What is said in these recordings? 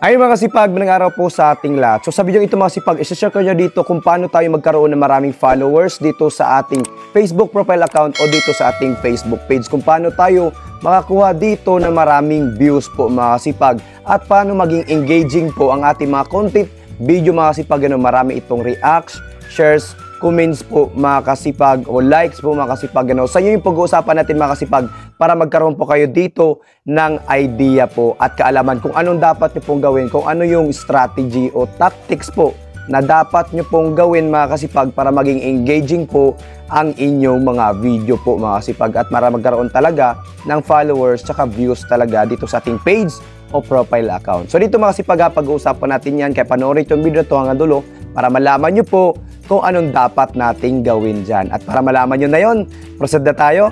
Ay mga kasipag, magandang araw po sa ating lahat. So sa video ito mga kasipag, isi-share ko nyo dito kung paano tayo magkaroon ng maraming followers dito sa ating Facebook profile account o dito sa ating Facebook page. Kung paano tayo makakuha dito ng maraming views po mga kasipag. At paano maging engaging po ang ating mga content video mga kasipag. Marami itong reacts, shares, comments po mga kasipag o likes po mga kasipag. Sa inyo yung pag-uusapan natin mga kasipag para magkaroon po kayo dito ng idea po at kaalaman kung anong dapat nyo pong gawin, kung ano yung strategy o tactics po na dapat nyo pong gawin mga kasipag para maging engaging po ang inyong mga video po mga kasipag at para magkaroon talaga ng followers tsaka views talaga dito sa ating page o profile account. So dito mga kasipag pag-uusapan natin yan kaya panoorin itong video to hanggang dulo para malaman nyo po kung anong dapat nating gawin dyan. At para malaman nyo na yun, proceed na tayo.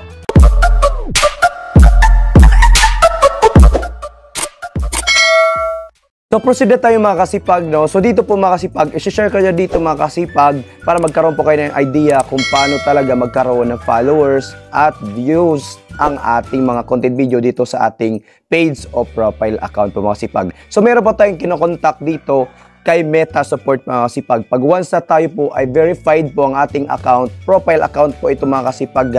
So proceed na tayo mga kasipag, no? So dito po mga kasipag, isi-share ko nyo dito mga kasipag para magkaroon po kayo ng idea kung paano talaga magkaroon ng followers at views ang ating mga content video dito sa ating page o profile account po mga kasipag. So meron po tayong kinokontak dito kay Meta Support mga kasipag. Pag once na tayo po ay verified po ang ating account, profile account po ito mga kasipag,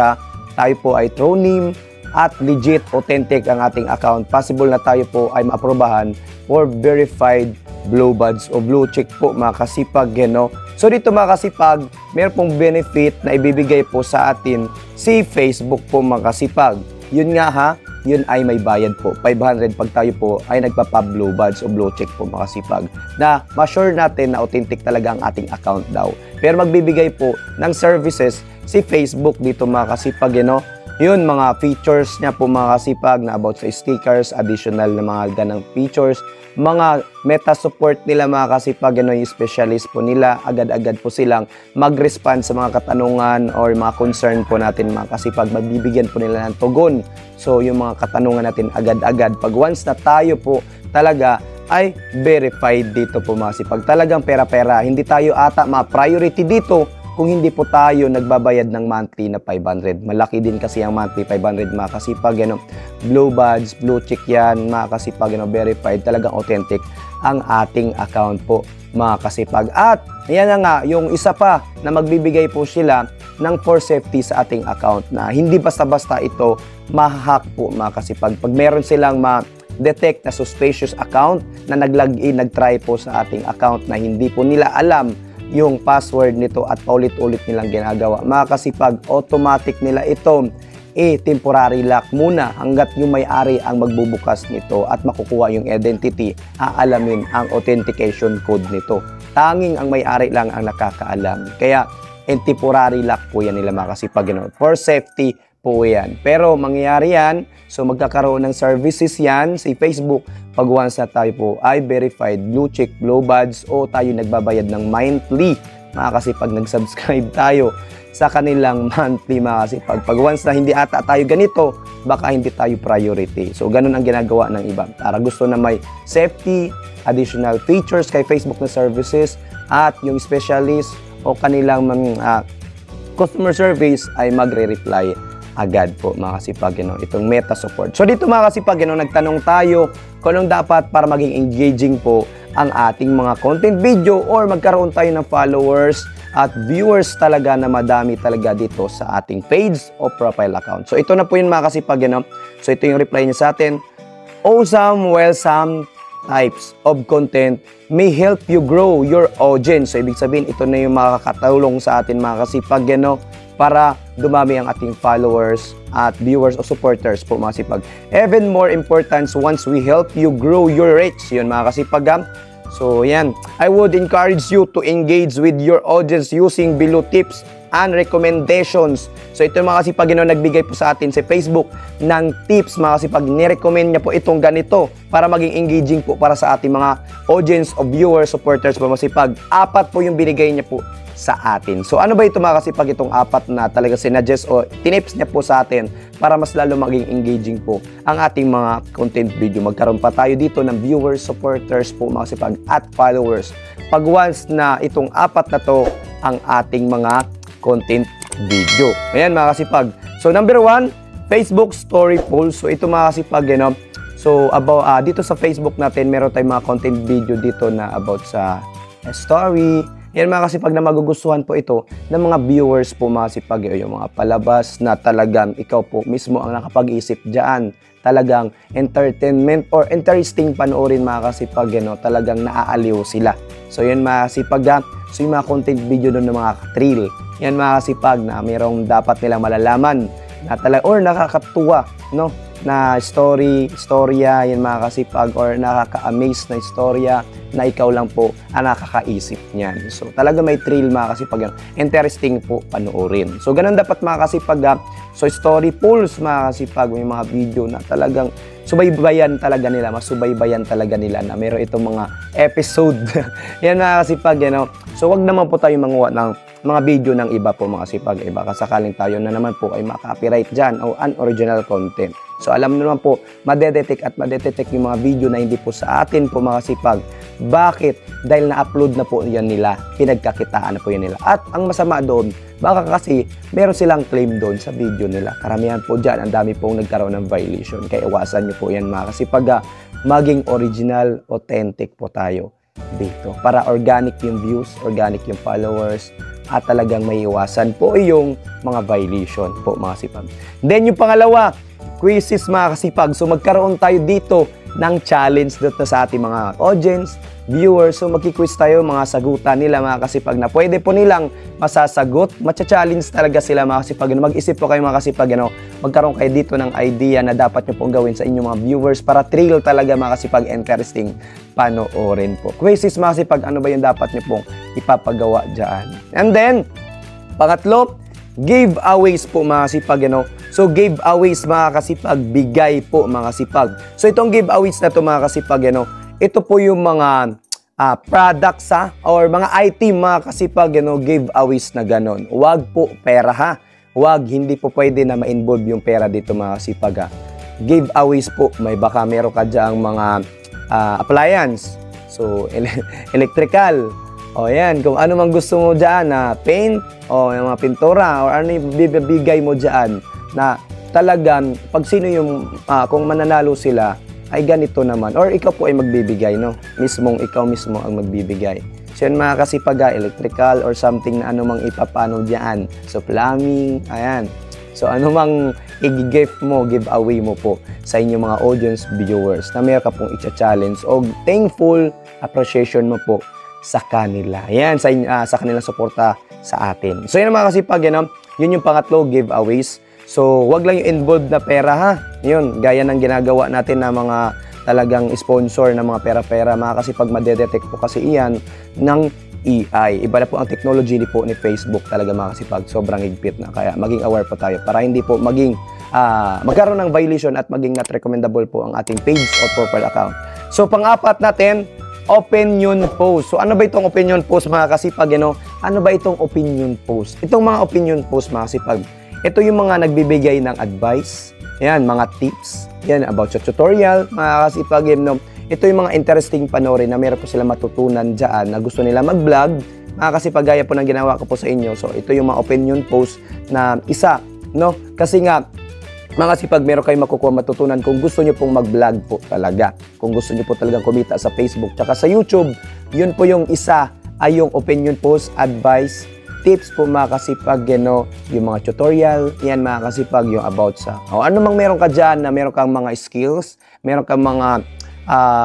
tayo po ay true name at legit, authentic ang ating account, possible na tayo po ay maaprobahan or verified blue badge o blue check po mga kasipag. So dito mga kasipag, meron pong benefit na ibibigay po sa atin si Facebook po mga kasipag. Yun nga yun ay may bayad po. 500 pag tayo po ay nagpapa-blue badge o blue check po mga kasipag na ma-sure natin na authentic talaga ang ating account daw. Pero magbibigay po ng services si Facebook dito mga kasipag. Yun, mga features niya po mga kasipag na about sa stickers, additional na mga ganang features, mga meta support nila mga kasipag, yung specialist po nila, agad-agad po silang mag-respond sa mga katanungan or mga concern po natin mga kasipag, magbibigyan po nila ng tugon. So yung mga katanungan natin agad-agad, pag once na tayo po talaga ay verified dito po mga kasipag, talagang pera-pera, hindi tayo ata ma-priority dito kung hindi po tayo nagbabayad ng monthly na 500. Malaki din kasi ang monthly 500 mga kasipag. Blue badge, blue check yan mga kasipag. Verified, talagang authentic ang ating account po mga kasipag. At yan na nga, yung isa pa na magbibigay po sila ng for safety sa ating account na hindi basta-basta ito mahahack po mga kasipag. Pag meron silang detect na suspicious account na nag-login, nag-try po sa ating account na hindi po nila alam yung password nito at paulit-ulit nilang ginagawa. Mga kasipag, automatic nila ito temporary lock muna hanggat yung may-ari ang magbubukas nito at makukuha yung identity, aalamin ang authentication code nito. Tanging ang may-ari lang ang nakakaalam. Kaya, temporary lock po yan nila mga kasipag. For safety po yan. Pero mangyayari yan, so magkakaroon ng services yan si Facebook pag once na tayo po ay verified, blue check, blue badge o tayo nagbabayad ng monthly mga kasipag, nag-subscribe tayo sa kanilang monthly mga kasipag. Pag once na hindi ata tayo ganito, baka hindi tayo priority. So ganun ang ginagawa ng iba. Para gusto na may safety, additional features kay Facebook na services at yung specialist o kanilang customer service ay magre-reply agad po mga kasipag, itong Meta Support. So dito mga kasipag, nagtanong tayo kung anong dapat para maging engaging po ang ating mga content video or magkaroon tayo ng followers at viewers talaga na madami talaga dito sa ating page o profile account. So ito na po yun mga kasipag. So ito yung reply niya sa atin. Awesome, some types of content may help you grow your audience. So ibig sabihin, ito na yung makakatulong sa atin mga kasipag, para dumami ang ating followers at viewers o supporters po mga kasipag. Even more important, once we help you grow your reach, yun mga kasipag. So yan, I would encourage you to engage with your audience using below tips and recommendations. So ito mga kasipag, nagbigay po sa atin si Facebook ng tips mga kasipag. Nirecommend niya po itong ganito para maging engaging po para sa ating mga audience o viewers, supporters po mga kasipag. 4 po yung binigay niya po sa atin. So ano ba ito mga kasipag, itong 4 na talaga sinuggest o tinips niya po sa atin para mas lalo maging engaging po ang ating mga content video. Magkaroon pa tayo dito ng viewers, supporters po mga kasipag at followers. Pag once na itong 4 na to ang ating mga content video. Ayan mga kasipag. So number 1, Facebook story poll. So ito mga kasipag, So, about, dito sa Facebook natin, meron tayong mga content video dito na about sa story. Yan mga kasipag na magugustuhan po ito ng mga viewers po mga kasipag, yung mga palabas na talagang ikaw po mismo ang nakapag-isip dyan. Talagang entertainment or interesting panoorin mga kasipag, talagang naaaliw sila. So yan mga kasipag, so yung mga content video doon ng mga thrill. Yan mga kasipag na mayroong dapat nilang malalaman na or nakakatuwa, no? Na storya, yan mga kasipag, or nakaka-amaze na istorya na ikaw lang po ang nakakaisip niyan. So, talaga may thrill mga kasipag yan. Interesting po panoorin. So, ganun dapat mga kasipag. So, story pulls mga kasipag, may mga video na talagang subaybayan talaga nila, masubaybayan talaga nila na meron itong mga episode. Yan mga kasipag, So, wag naman po tayo manguha ng mga video ng iba po mga kasipag. Baka sakaling tayo na naman po ay maka-copyright dyan o unoriginal content. So, alam naman po, madedetect at madedetect yung mga video na hindi po sa atin po mga kasipag. Bakit? Dahil na-upload na po yan nila, pinagkakitaan na po yan nila. At ang masama doon, baka kasi meron silang claim doon sa video nila. Karamihan po dyan, ang dami pong nagkaroon ng violation. Kaya iwasan nyo po yan mga kasipag. Maging original, authentic po tayo dito. Para organic yung views, organic yung followers, at talagang may iwasan po yung mga violation po mga kasipag. Then yung pangalawa, quizzes mga kasipag. So magkaroon tayo dito ng challenge dito sa ating mga audience, viewers. So magki-quiz tayo mga sagutan nila mga kasipag na pwede po nilang masasagot. Matcha-challenge talaga sila mga kasipag. Mag-isip po kayo mga kasipag. Magkaroon kayo dito ng idea na dapat nyo pong gawin sa inyong mga viewers para thrill talaga mga kasipag, interesting panoorin po. Quizzes mga kasipag, ano ba yung dapat nyo pong ipapagawa dyan? And then, pangatlo, giveaways po mga kasipag. So, giveaways mga kasipag, bigay po mga kasipag. So, itong giveaways na to mga kasipag, ito po yung mga products or mga item mga kasipag, giveaways na ganon. Huwag po pera ha. Huwag, hindi po pwede na ma-involve yung pera dito mga kasipag. Giveaways po, may baka meron ka dyang mga appliance. So, electrical. O yan, kung ano mang gusto mo dyan na paint o yung mga pintura o ano yung bibigay mo dyan na talagang pag sino yung kung mananalo sila ay ganito naman or ikaw po ay magbibigay, no? Ikaw mismo ang magbibigay. So yan mga kasipag, electrical or something na ano mang ipapano dyan. So plumbing, ayan. So ano mang i-gift mo, giveaway mo po sa inyong mga audience viewers na meron ka pong i-challenge o thankful appreciation mo po sa kanila. Yan, sa kanilang suporta sa atin. So, yan mga kasipag, yun yung pangatlo, giveaways. So, wag lang yung involved na pera, ha? Yun, gaya ng ginagawa natin na mga talagang sponsor na mga pera-pera. Mga kasipag, madedetect po kasi iyan ng AI. Iba na po ang technology po ni Facebook talaga mga kasipag. Sobrang higpit na. Kaya maging aware po tayo para hindi po maging magkaroon ng violation at maging not recommendable po ang ating page or profile account. So, pang-apat natin, opinion post. So, ano ba itong opinion post mga kasipag? Ano ba itong opinion post? Itong mga opinion post mga kasipag, ito yung mga nagbibigay ng advice, yan, mga tips, yan, about sa tutorial, mga kasipag. Ito yung mga interesting panoorin na meron po sila matutunan dyan na gusto nila mag-vlog, mga kasipag, gaya po ng ginawa ko po sa inyo. So, ito yung mga opinion post na isa, no? Kasi nga, mga kasipag, meron kayong makukuha matutunan kung gusto nyo pong mag-vlog po talaga. Kung gusto nyo po talagang kumita sa Facebook tsaka sa YouTube, yun po yung isa ay yung opinion post, advice, tips po mga kasipag, yung mga tutorial, yan mga kasipag, yung about sa ano mang meron ka dyan na meron kang mga skills, meron kang mga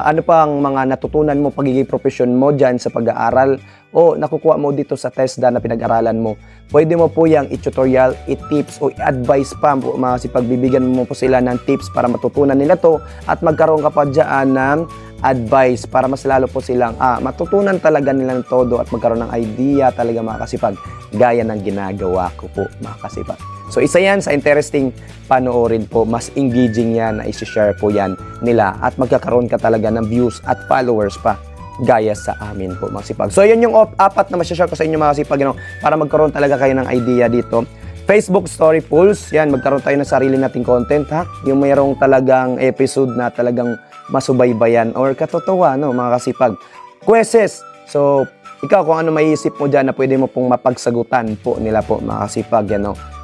ano pang mga natutunan mo, pagiging profession mo dyan sa pag-aaral o nakukuha mo dito sa TESDA na pinag-aralan mo, pwede mo po yung i-tutorial, i-tips o i-advise pa po mga kasipag, bibigyan mo po sila ng tips para matutunan nila to at magkaroon ka pa dyan ng advice para mas lalo po silang matutunan talaga nila ng todo at magkaroon ng idea talaga mga kasipag, gaya ng ginagawa ko po mga kasipag. So isa yan sa interesting panoorin po, mas engaging yan na isi-share po yan nila at magkakaroon ka talaga ng views at followers pa gaya sa amin po mga kasipag. So yun yung apat na masishare ko sa inyo mga kasipag, para magkaroon talaga kayo ng idea dito. Facebook Story Pulse, yan, magkaroon tayo ng sarili nating content ha, yung mayroong talagang episode na talagang masubaybayan or katotowa, no, mga kasipag. Quizzes, so ikaw kung ano maiisip mo dyan na pwede mo pong mapagsagutan po nila po mga kasipag,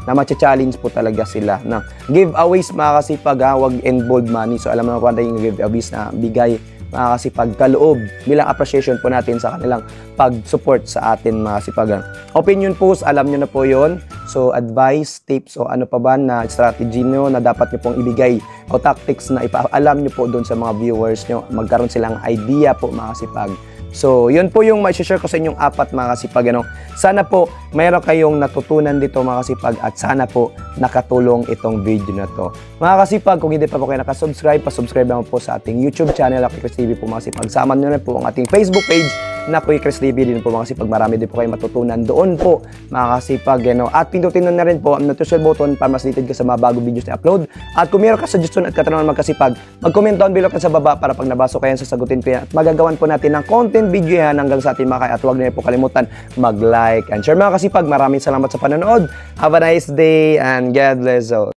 na matcha-challenge po talaga sila. Na giveaways mga kasipag, wag involved money. So alam mo kung ano yung giveaways na bigay mga kasipag kaloob bilang appreciation po natin sa kanilang pag-support sa atin mga kasipag. Opinion post, alam nyo na po yon. So advice, tips o ano pa ba na strategy nyo na dapat nyo pong ibigay o tactics na ipaalam nyo po doon sa mga viewers nyo, magkaroon silang idea po mga kasipag. So, yun po yung ma-share ko sa inyong 4 mga kasipag. Sana po mayroon kayong natutunan dito mga kasipag at sana po nakatulong itong video na to. Mga kasipag, kung hindi pa po kayo nakasubscribe, pasubscribe naman po sa ating YouTube channel, Kuy Chris TV po mga kasipag. Sama nyo na po ang ating Facebook page na Kuy Chris TV din po mga kasipag. Marami din po kayo matutunan doon po mga kasipag. At pindutin na rin po ang notification button para mas detailed ka sa mga bagong videos na upload. At kung meron ka suggestion at katanungan mga kasipag, mag-comment down below ka sa baba para pag nabasa ko yan, sasagutin ko yan. At magagawan po natin ng content video yan hanggang sa ating mga kaya. At huwag niyo po kalimutan mag-like and share mga kasipag. Maraming salamat sa panonood. Have a nice day and God bless all.